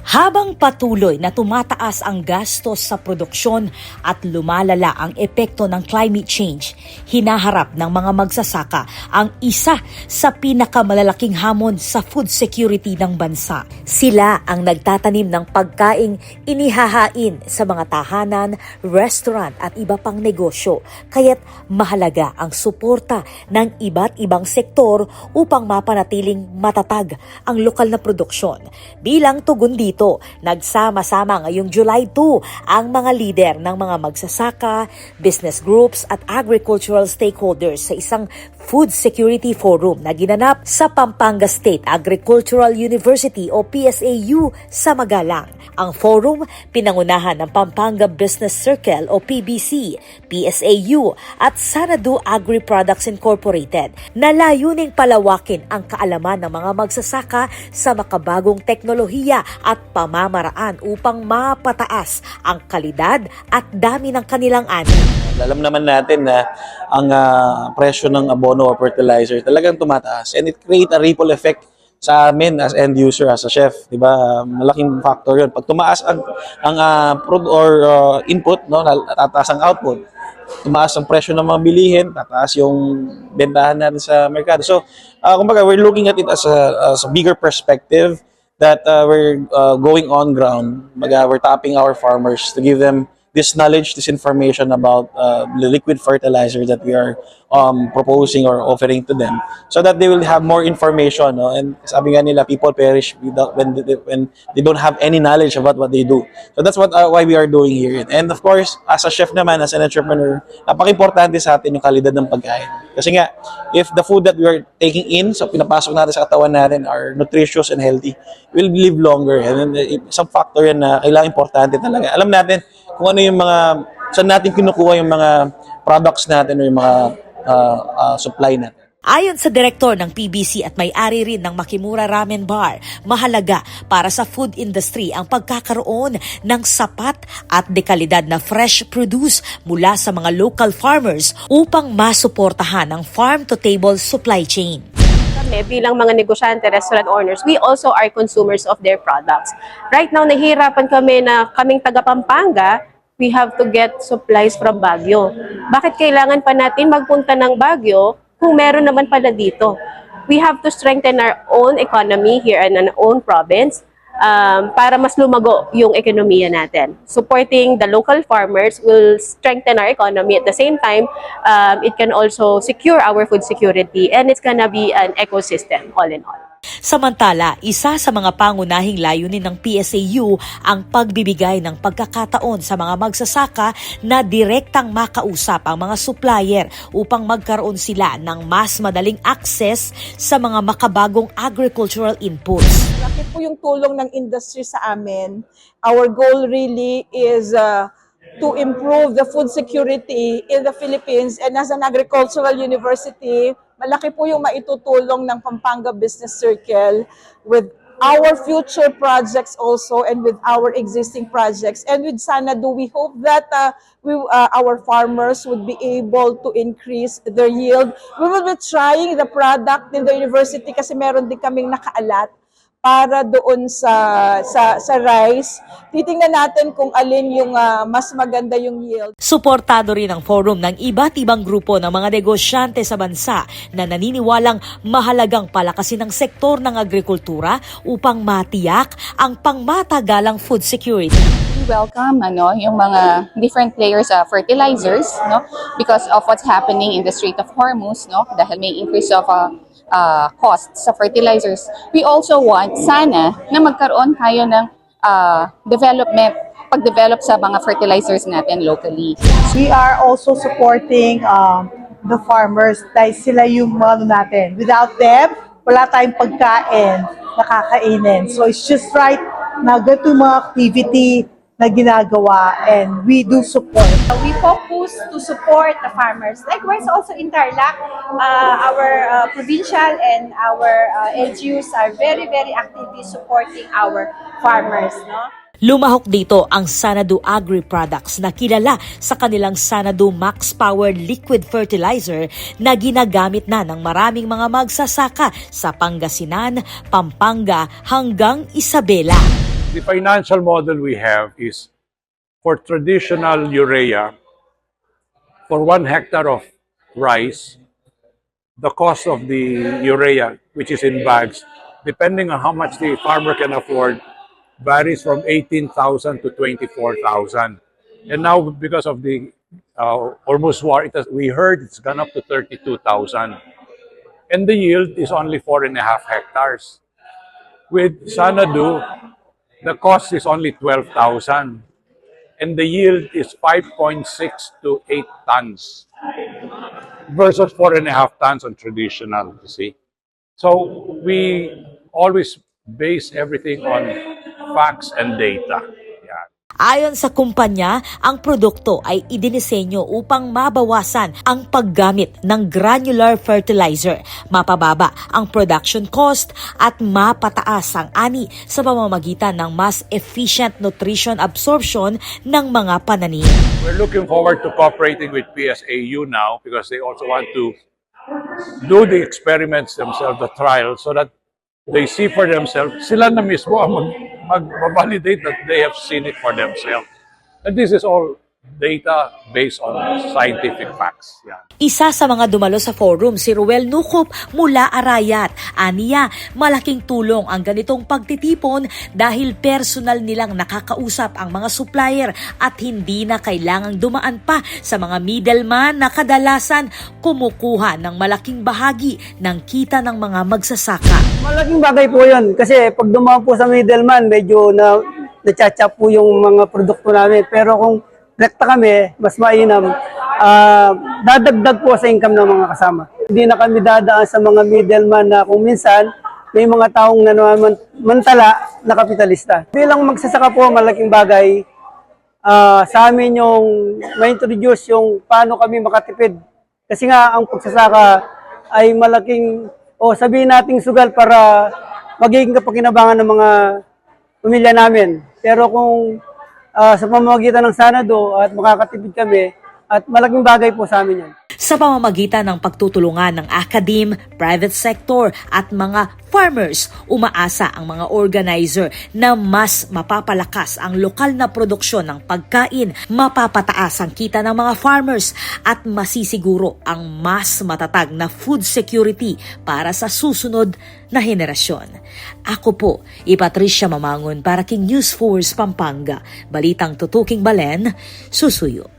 Habang patuloy na tumataas ang gastos sa produksyon at lumalala ang epekto ng climate change, hinaharap ng mga magsasaka ang isa sa pinakamalalaking hamon sa food security ng bansa. Sila ang nagtatanim ng pagkaing inihahain sa mga tahanan, restaurant at iba pang negosyo, kaya't mahalaga ang suporta ng iba't ibang sektor upang mapanatiling matatag ang lokal na produksyon. Bilang tugon dito, nagsama-sama ngayong July 2 ang mga lider ng mga magsasaka, business groups at agricultural stakeholders sa isang food security forum na ginanap sa Pampanga State Agricultural University o PSAU sa Magalang. Ang forum pinangunahan ng Pampanga Business Circle o PBC, PSAU at Sanadu Agri-Products Incorporated na layuning palawakin ang kaalaman ng mga magsasaka sa makabagong teknolohiya at pamamaraan upang mapataas ang kalidad at dami ng kanilang ani. Alam naman natin na ang presyo ng abono or fertilizer talagang tumataas, and it create a ripple effect sa amin as end user, as a chef, 'di ba? Malaking factor 'yun. Pag tumaas ang input, no, tataas ang output. Tumaas ang presyo ng mga bilihin, tataas yung bentahan natin sa merkado. So, kumbaga, we're looking at it as a bigger perspective that we're going on ground. We're tapping our farmers to give them this knowledge, this information about the liquid fertilizer that we are proposing or offering to them, so that they will have more information. No? And sabi nga nila, people perish when they don't have any knowledge about what they do. So that's why we are doing here. And of course, as a chef naman, as an entrepreneur, napaka-importante sa atin yung kalidad ng pagkain. Kasi nga, if the food that we are taking in, so pinapasok natin sa katawan natin, are nutritious and healthy, we'll live longer. And isang factor yan na kailangan importante talaga. Alam natin kung ano yung mga, saan natin kinukuha yung mga products natin o yung mga supply natin. Ayon sa direktor ng PBC at may-ari rin ng Makimura Ramen Bar, mahalaga para sa food industry ang pagkakaroon ng sapat at dekalidad na fresh produce mula sa mga local farmers upang masuportahan ang farm-to-table supply chain. Kami bilang mga negosyante, restaurant owners, we also are consumers of their products. Right now, nahihirapan kami na kaming taga Pampanga, we have to get supplies from Baguio. Bakit kailangan pa natin magpunta ng Baguio kung meron naman pala dito? We have to strengthen our own economy here in our own province para mas lumago yung ekonomiya natin. Supporting the local farmers will strengthen our economy. At the same time, it can also secure our food security, and it's gonna be an ecosystem all in all. Samantala, isa sa mga pangunahing layunin ng PSAU ang pagbibigay ng pagkakataon sa mga magsasaka na direktang makausap ang mga supplier upang magkaroon sila ng mas madaling access sa mga makabagong agricultural inputs. Laki po yung tulong ng industry sa amin. Our goal really is to improve the food security in the Philippines, and as an agricultural university, malaki po yung maitutulong ng Pampanga Business Circle with our future projects also and with our existing projects. And with Sanadu, we hope that our farmers would be able to increase their yield. We will be trying the product in the university kasi meron din kaming nakaalat para doon sa rice. Titingnan natin kung alin yung mas maganda yung yield. Suportado rin ang forum ng iba't ibang grupo ng mga negosyante sa bansa na naniniwalang mahalagang palakasin ang sektor ng agrikultura upang matiyak ang pangmatagalang food security. We welcome yung mga different players fertilizers, no, because of what's happening in the Strait of Hormuz, no, dahil may increase of costs sa fertilizers. We also want sana na magkaroon tayo ng pag-develop sa mga fertilizers natin locally. We are also supporting the farmers dahil sila yung mga natin. Without them, wala tayong pagkain na kakainin. So it's just right na ganito mga activity na ginagawa, and we do support. We focus to support the farmers. Likewise, also in Tarlac, our provincial and our LGUs are very, very actively supporting our farmers. No? Lumahok dito ang Sanadu Agri-Products na kilala sa kanilang Sanadu Max Power Liquid Fertilizer na ginagamit na ng maraming mga magsasaka sa Pangasinan, Pampanga hanggang Isabela. The financial model we have is for traditional urea, for 1 hectare of rice, the cost of the urea, which is in bags, depending on how much the farmer can afford, varies from 18,000 to 24,000. And now, because of the Hormuz war, we heard it's gone up to 32,000. And the yield is only 4.5 hectares. With Sanadu, the cost is only 12,000. And the yield is 5.6 to 8 tons versus 4.5 tons on traditional, you see. So we always base everything on facts and data. Yeah. Ayon sa kumpanya, ang produkto ay idinisenyo upang mabawasan ang paggamit ng granular fertilizer, mapababa ang production cost at mapataas ang ani sa pamamagitan ng mas efficient nutrition absorption ng mga pananim. We're looking forward to cooperating with PSAU now because they also want to do the experiments themselves, the trials, so that they see for themselves. Sila na mismo ang mag-validate that they have seen it for themselves. And this is all data based on scientific facts. Yeah. Isa sa mga dumalo sa forum si Ruel Nucop mula Arayat. Aniya, malaking tulong ang ganitong pagtitipon dahil personal nilang nakakausap ang mga supplier at hindi na kailangang dumaan pa sa mga middleman na kadalasan kumukuha ng malaking bahagi ng kita ng mga magsasaka. Malaking bagay po yun kasi pag dumaan po sa middleman, medyo na-chatcha po yung mga produkto namin. Pero kung rekta kami, mas mainam, dadagdag po sa income ng mga kasama. Hindi na kami dadaan sa mga middleman na kung minsan may mga taong mantala na kapitalista. Bilang magsasaka po, malaking bagay sa amin yung ma-introduce yung paano kami makatipid. Kasi nga ang pagsasaka ay malaking, sabihin nating sugal para magiging kapakinabangan ng mga pamilya namin. Pero kung sa pamamagitan ng Sanadu at makakatipid kami at malaking bagay po sa amin yan. Sa pamamagitan ng pagtutulungan ng academe, private sector at mga farmers, umaasa ang mga organizer na mas mapapalakas ang lokal na produksyon ng pagkain, mapapataas ang kita ng mga farmers at masisiguro ang mas matatag na food security para sa susunod na henerasyon. Ako po, Patricia Mamangon para King News Force Pampanga. Balitang tutuking Balen, susuyo.